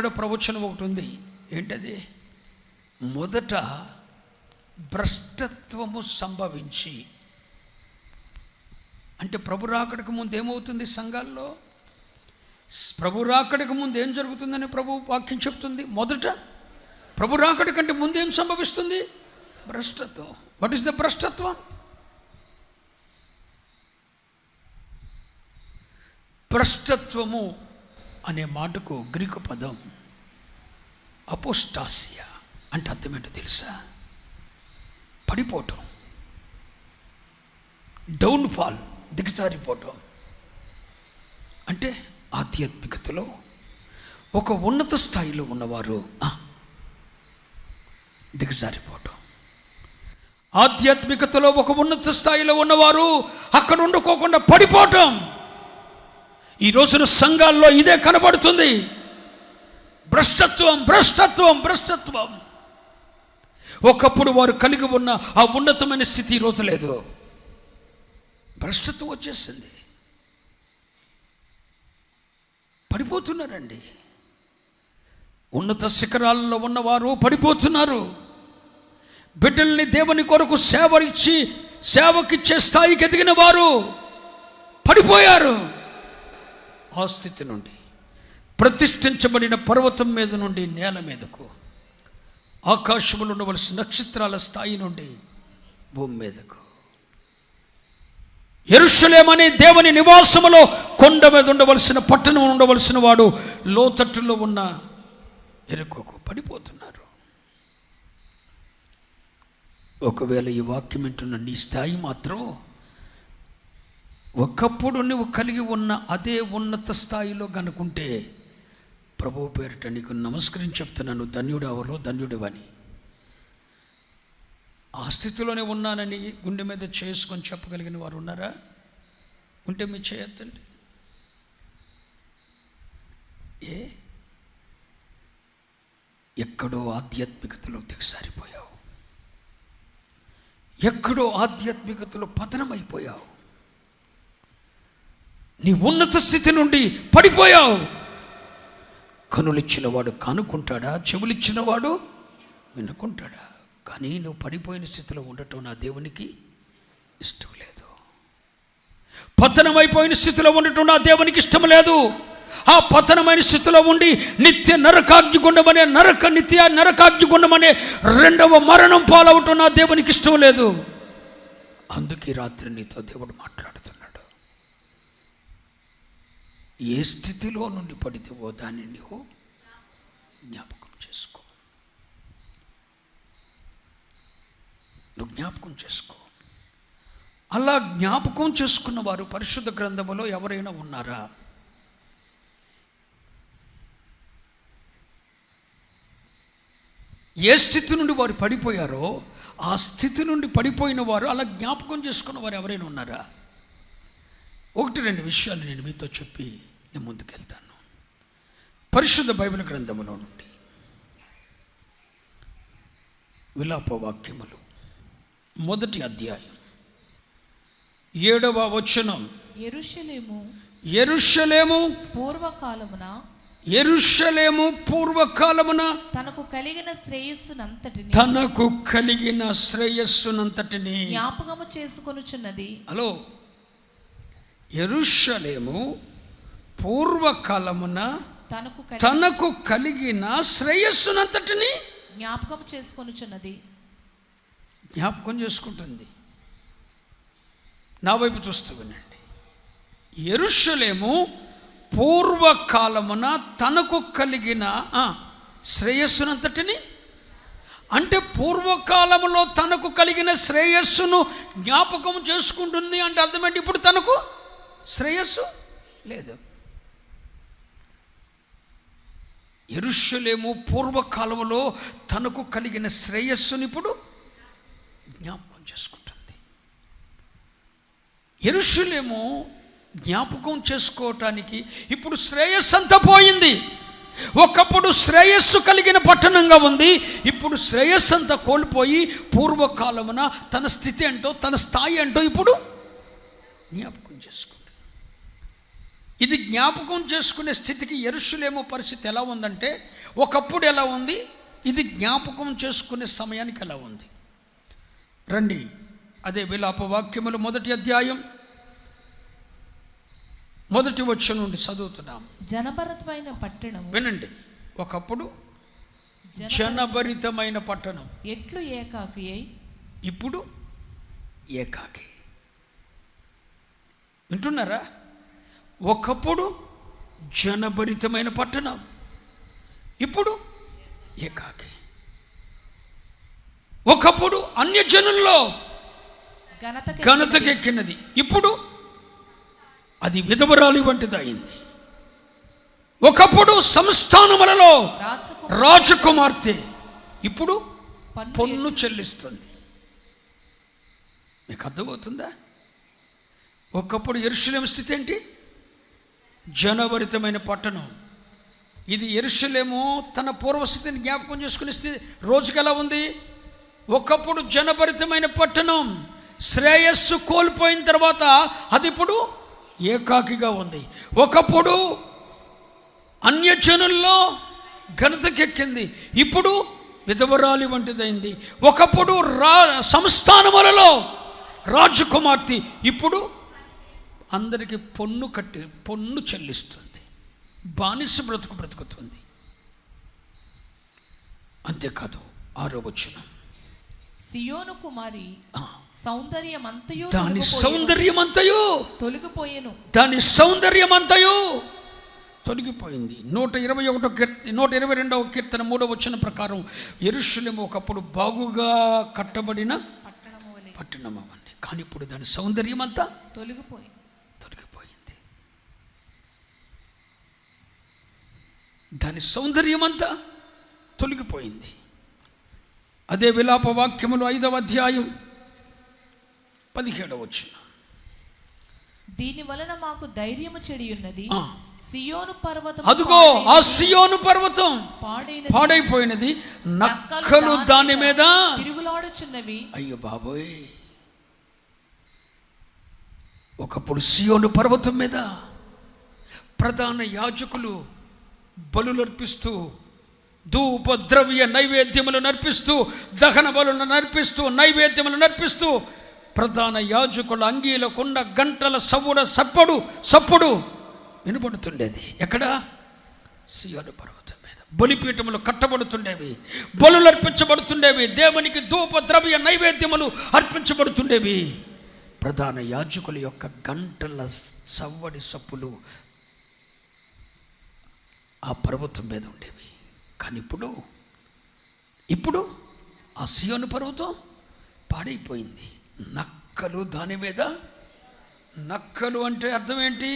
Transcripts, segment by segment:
చెప్పబడే ప్రవచనం ఒకటి ఉంది. ఏంటది? మొదట భ్రష్టత్వము సంభవించి, అంటే ప్రభు రాకడకు ముందు ఏమవుతుంది సంఘాల్లో? ప్రభు రాకడకు ముందు ఏం జరుగుతుందని ప్రభు వాక్యం చెప్తుంది. మొదట ప్రభు రాకడ కంటే ముందు ఏం సంభవిస్తుంది? భ్రష్టత్వం. వాట్ ఈస్ ద భ్రష్టత్వం? భ్రష్టత్వము అనే మాటకు గ్రీకు పదం అపోస్టాసియా. అంటే అర్థం ఏంటో తెలుసా? పడిపోవటం, డౌన్ఫాల్, దిగజారిపోవటం. అంటే ఆధ్యాత్మికతలో ఒక ఉన్నత స్థాయిలో ఉన్నవారు దిగజారిపోవటం. ఆధ్యాత్మికతలో ఒక ఉన్నత స్థాయిలో ఉన్నవారు అక్కడ ఉండుకోకుండా పడిపోవటం. ఈ రోజున సంఘాల్లో ఇదే కనబడుతుంది. భ్రష్టత్వం, భ్రష్టత్వం, భ్రష్టత్వం. ఒకప్పుడు వారు కలిగి ఉన్న ఆ ఉన్నతమైన స్థితి ఈరోజు లేదు. భ్రష్టత్వం వచ్చేసింది. పడిపోతున్నారండి. ఉన్నత శిఖరాల్లో ఉన్నవారు పడిపోతున్నారు. బిడ్డల్ని దేవుని కొరకు సేవకిచ్చే స్థాయికి ఎదిగిన వారు పడిపోయారు. ఆ స్థితి నుండి ప్రతిష్ఠించబడిన పర్వతం మీద నుండి నేల మీదకు, ఆకాశంలో ఉండవలసిన నక్షత్రాల స్థాయి నుండి భూమి మీదకు, యెరూషలేమనే దేవుని నివాసములో కొండ మీద ఉండవలసిన, పట్టణం ఉండవలసిన వాడు లోతట్టులో ఉన్న ఎరుకకు పడిపోతున్నారు. ఒకవేళ ఈ వాక్యం వింటున్న నీ స్థాయి మాత్రం ఒకప్పుడు నువ్వు కలిగి ఉన్న అదే ఉన్నత స్థాయిలో కనుకుంటే, ప్రభువు పేరిట నీకు నమస్కరించి చెప్తున్నాను, ధన్యుడెవరో ధన్యుడివని. ఆ స్థితిలోనే ఉన్నానని గుండె మీద చేసుకొని చెప్పగలిగిన వారు ఉన్నారా? ఉంటే మీరు చేయొద్దండి. ఎక్కడో ఆధ్యాత్మికతలో దిగసారిపోయావు, ఎక్కడో ఆధ్యాత్మికతలో పతనమైపోయావు, నీ ఉన్నత స్థితి నుండి పడిపోయావు. కనులిచ్చినవాడు కానుకుంటాడా? చెవులిచ్చినవాడు వినుకుంటాడా? కానీ నువ్వు పడిపోయిన స్థితిలో ఉండటం నా దేవునికి ఇష్టం లేదు. పతనమైపోయిన స్థితిలో ఉండటం నా దేవునికి ఇష్టం లేదు. ఆ పతనమైన స్థితిలో ఉండి నిత్య నరకాగ్నిగుండమనే నరకాగ్నిగుండమనే రెండవ మరణం పాలవటం నా దేవునికి ఇష్టం లేదు. అందుకే రాత్రి నీతో దేవుడు మాట్లాడుతున్నాడు. ఏ స్థితిలో నుండి పడితేవో దాన్ని నువ్వు జ్ఞాపకం చేసుకో. నువ్వు జ్ఞాపకం చేసుకో. అలా జ్ఞాపకం చేసుకున్న వారు పరిశుద్ధ గ్రంథములో ఎవరైనా ఉన్నారా? ఏ స్థితి నుండి వారు పడిపోయారో ఆ స్థితి నుండి పడిపోయిన వారు అలా జ్ఞాపకం చేసుకున్న వారు ఎవరైనా ఉన్నారా? 1-2 విషయాలు నేను మీతో చెప్పి నేను ముందుకెళ్తాను. పరిశుద్ధ బైబిల్ గ్రంథములో నుండి విలాప వాక్యములు 1వ అధ్యాయం 7వ వచనం. యెరూషలేము పూర్వకాలమున తనకు కలిగిన శ్రేయస్సునంతటిని జ్ఞాపకము చేసుకొనుచున్నది. హలో, యెరూషలేము పూర్వకాలమున తనకు కలిగిన శ్రేయస్సునంతటిని జ్ఞాపకం చేసుకొనుచున్నది. జ్ఞాపకం చేసుకుంటుంది. నా వైపు చూస్తూ వినండి. యెరూషలేము పూర్వకాలమున తనకు కలిగిన శ్రేయస్సునంతటిని, అంటే పూర్వకాలములో తనకు కలిగిన శ్రేయస్సును జ్ఞాపకం చేసుకుంటుంది. అంటే అర్థమేంటి? ఇప్పుడు తనకు శ్రేయస్సు లేదు. యెరూషలేము పూర్వకాలములో తనకు కలిగిన శ్రేయస్సును ఇప్పుడు జ్ఞాపకం చేసుకుంటుంది. యెరూషలేము జ్ఞాపకం చేసుకోవటానికి ఇప్పుడు శ్రేయస్సు అంతా పోయింది. ఒకప్పుడు శ్రేయస్సు కలిగిన పట్టణంగా ఉంది. ఇప్పుడు శ్రేయస్సు అంతా కోల్పోయి పూర్వకాలమున తన స్థితి ఏంటో, తన స్థాయి ఏంటో ఇప్పుడు జ్ఞాపకం చేసుకుంది. ఇది జ్ఞాపకం చేసుకునే స్థితికి యెరూషలేము పరిస్థితి ఎలా ఉందంటే, ఒకప్పుడు ఎలా ఉంది, ఇది జ్ఞాపకం చేసుకునే సమయానికి ఎలా ఉంది. రండి, అదే విలాప వాక్యములు 1వ అధ్యాయం 1వ వచనం నుండి చదువుతున్నాం. జనభరితమైన పట్టణం, వినండి. ఒకప్పుడు జనభరితమైన పట్టణం ఎట్లు ఏకాకి అయి ఇప్పుడు ఏకాకి. వింటున్నారా? ఒకప్పుడు జనభరితమైన పట్టణం, ఇప్పుడు ఏకాకి. ఒకప్పుడు అన్యజనుల్లో ఘనతకెక్కినది, ఇప్పుడు అది విధవరాలి వంటిది అయింది. ఒకప్పుడు సంస్థానములలో రాజకుమార్తె, ఇప్పుడు పన్ను చెల్లిస్తుంది. మీకు అర్థమవుతుందా? ఒకప్పుడు యెరూషలేము స్థితి ఏంటి? జనభరితమైన పట్టణం. ఇది యెరూషలేము తన పూర్వస్థితిని జ్ఞాపకం చేసుకునే స్థితి రోజుకి ఎలా ఉంది? ఒకప్పుడు జనభరితమైన పట్టణం శ్రేయస్సు కోల్పోయిన తర్వాత అది ఇప్పుడు ఏకాకిగా ఉంది. ఒకప్పుడు అన్యజనుల్లో ఘనతకెక్కింది, ఇప్పుడు విధవరాలి వంటిదైంది. ఒకప్పుడు సంస్థానములలో రాజకుమార్తె, ఇప్పుడు అందరికీ పన్ను చెల్లిస్తుంది, బానిస బ్రతుకుతుంది. అంతేకాదు, 6వ వచనం, సియోను కుమారి సౌందర్యమంతయు దాని సౌందర్యమంతయు తొలగిపోయెను, దాని సౌందర్యమంతయు తొలగిపోయింది. 122వ కీర్తన 3వ వచనం ప్రకారం యెరూషలేము ఒకప్పుడు బాగుగా కట్టబడిన పట్టణం అవ్వండి, కానీ ఇప్పుడు దాని సౌందర్యమంతా తొలగిపోయింది. దాని సౌందర్యమంతా తొలగిపోయింది. అదే విలాప వాక్యములు 5వ అధ్యాయం 17వ వచనం, దీని వలన మాకు ధైర్యము చెడి ఉన్నది, సియోను పర్వతం, అదుగో ఆ సియోను పర్వతం పాడైపోయినది, నక్కలు దాని మీద తిరుగులాడుచున్నవి. అయ్యో బాబోయ్! ఒకప్పుడు సియోను పర్వతం మీద ప్రధాన యాజకులు బలులర్పిస్తూ, ధూప ద్రవ్య నైవేద్యములు నర్పిస్తూ, దహన బలులను నర్పిస్తూ, నైవేద్యములు నర్పిస్తూ, ప్రధాన యాజకుల అంగీలకున్న గంటల సప్పుడు వినబడుతుండేది. ఎక్కడ? సియోను పర్వతం మీద బలిపీఠములు కట్టబడుతుండేవి, బలులు అర్పించబడుతుండేవి, దేవునికి ధూప ద్రవ్య నైవేద్యములు అర్పించబడుతుండేవి. ప్రధాన యాజకుల యొక్క గంటల సప్పులు ఆ పర్వతం మీద ఉండేవి. కానీ ఇప్పుడు ఆ సియోను పర్వతం పాడైపోయింది, నక్కలు దాని మీద. నక్కలు అంటే అర్థం ఏంటి?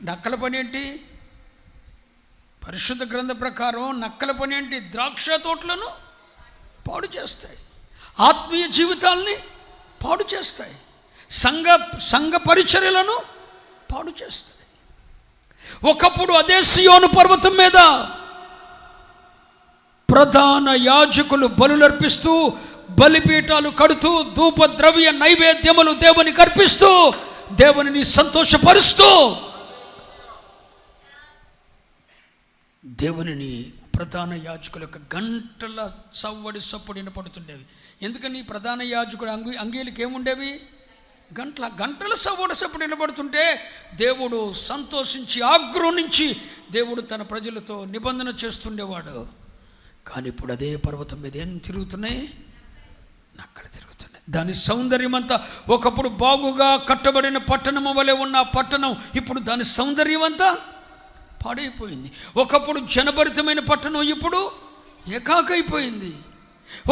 నక్కల పని ఏంటి? పరిశుద్ధ గ్రంథ ప్రకారం నక్కల పని ఏంటి? ద్రాక్ష తోటలను పాడు చేస్తాయి, ఆత్మీయ జీవితాల్ని పాడు చేస్తాయి, సంఘ పరిచర్యలను పాడు చేస్తాయి. ఒకప్పుడు అదే సియోను పర్వతం మీద ప్రధాన యాజకులు బలులర్పిస్తూ, బలిపీఠాలు కడుతూ, ధూప ద్రవ్య నైవేద్యములు దేవునికి అర్పిస్తూ, దేవునిని సంతోషపరుస్తూ, దేవునిని ప్రధాన యాజకుల యొక్క గంటల సప్పుడు వినపడుతుండేవి. ఎందుకని? ప్రధాన యాజకుడు అంగీలకి ఏముండేవి? గంటల సప్పుడు వినబడుతుంటే దేవుడు సంతోషించి ఆగ్రహించి దేవుడు తన ప్రజలతో నిబంధన చేస్తుండేవాడు. కానీ ఇప్పుడు అదే పర్వతం మీద ఏం తిరుగుతున్నాయి? నక్కలు తిరుగుతున్నాయి. దాని సౌందర్యమంతా, ఒకప్పుడు బాగుగా కట్టబడిన పట్టణము వలె ఉన్న పట్టణం ఇప్పుడు దాని సౌందర్యమంతా పాడైపోయింది. ఒకప్పుడు జనభరితమైన పట్టణం ఇప్పుడు ఏకాకైపోయింది.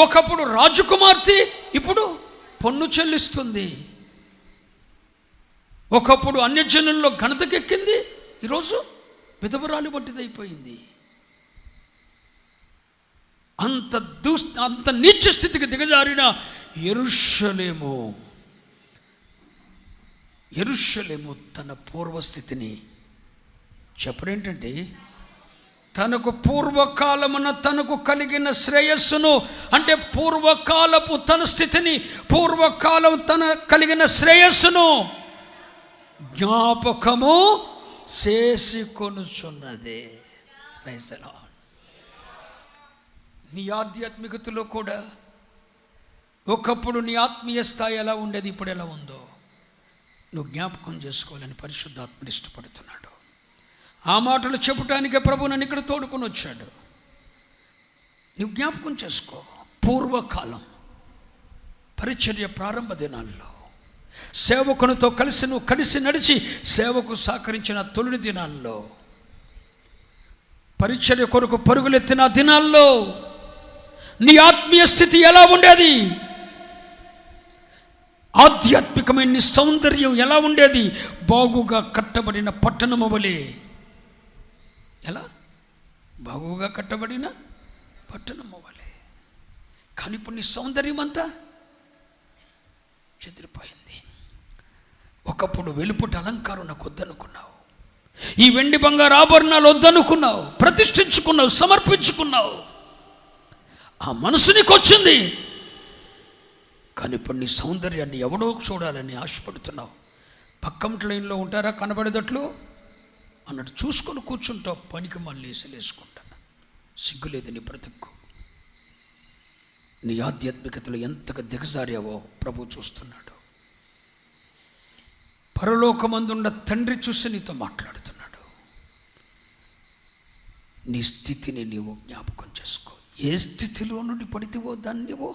ఒకప్పుడు రాజకుమార్తె ఇప్పుడు పన్ను చెల్లిస్తుంది. ఒకప్పుడు అన్యజనుల్లో ఘనతకెక్కింది, ఈరోజు విధవరాలి వంటిదైపోయింది. అంత నీచ స్థితికి దిగజారిన యెరూషలేము తన పూర్వస్థితిని చెప్పడేంటంటే, తనకు పూర్వకాలమున తనకు కలిగిన శ్రేయస్సును, అంటే పూర్వకాలపు తన స్థితిని, పూర్వకాలం తన కలిగిన శ్రేయస్సును జ్ఞాపకము చేసుకొనుచున్నది. Praise the lord. నీ ఆధ్యాత్మికతలో కూడా ఒకప్పుడు నీ ఆత్మీయ స్థాయి ఎలా ఉండేది, ఇప్పుడు ఎలా ఉందో నువ్వు జ్ఞాపకం చేసుకోవాలని పరిశుద్ధాత్ముడు ఇష్టపడుతున్నాడు. ఆ మాటలు చెప్పటానికే ప్రభు నన్ను ఇక్కడ తోడుకొని వచ్చాడు. నువ్వు జ్ఞాపకం చేసుకో. పూర్వకాలం పరిచర్య ప్రారంభ దినాల్లో సేవకునితో కలిసి నువ్వు కలిసి నడిచి సేవకు సహకరించిన తొలి దినాల్లో, పరిచర్య కొరకు పరుగులెత్తిన దినాల్లో నీ ఆత్మీయ స్థితి ఎలా ఉండేది? ఆధ్యాత్మికమైన నీ సౌందర్యం ఎలా ఉండేది? బాగుగా కట్టబడిన పట్టణము వలె. ఎలా? బాగుగా కట్టబడిన పట్టణము వలె. కానీ ఇప్పుడు నీ సౌందర్యం అంతా చెదిరిపోయింది. ఒకప్పుడు వెలుపుట అలంకారం నాకు వద్దనుకున్నావు, ఈ వెండి బంగారు ఆభరణాలు వద్దనుకున్నావు, ప్రతిష్ఠించుకున్నావు, సమర్పించుకున్నావు. ఆ మనసు నీకు వచ్చింది. కానీ ఇప్పుడు నీ సౌందర్యాన్ని ఎవడో చూడాలని ఆశపడుతున్నావు. పక్కమటి లైన్లో ఉంటారా కనబడేటట్లు అన్నట్టు చూసుకొని కూర్చుంటావు. పనికి మళ్ళీ వేసుకుంటా. సిగ్గులేదు నీ బ్రతుక్కు. నీ ఆధ్యాత్మికతలో ఎంతగా దిగజారావో ప్రభు చూస్తున్నాడు. పరలోకమందున్న తండ్రి చూసి నీతో మాట్లాడుతున్నాడు. నీ స్థితిని నీవు జ్ఞాపకం చేసుకో. ఏ స్థితిలో నుండి పడితేవో దాన్ని నీవు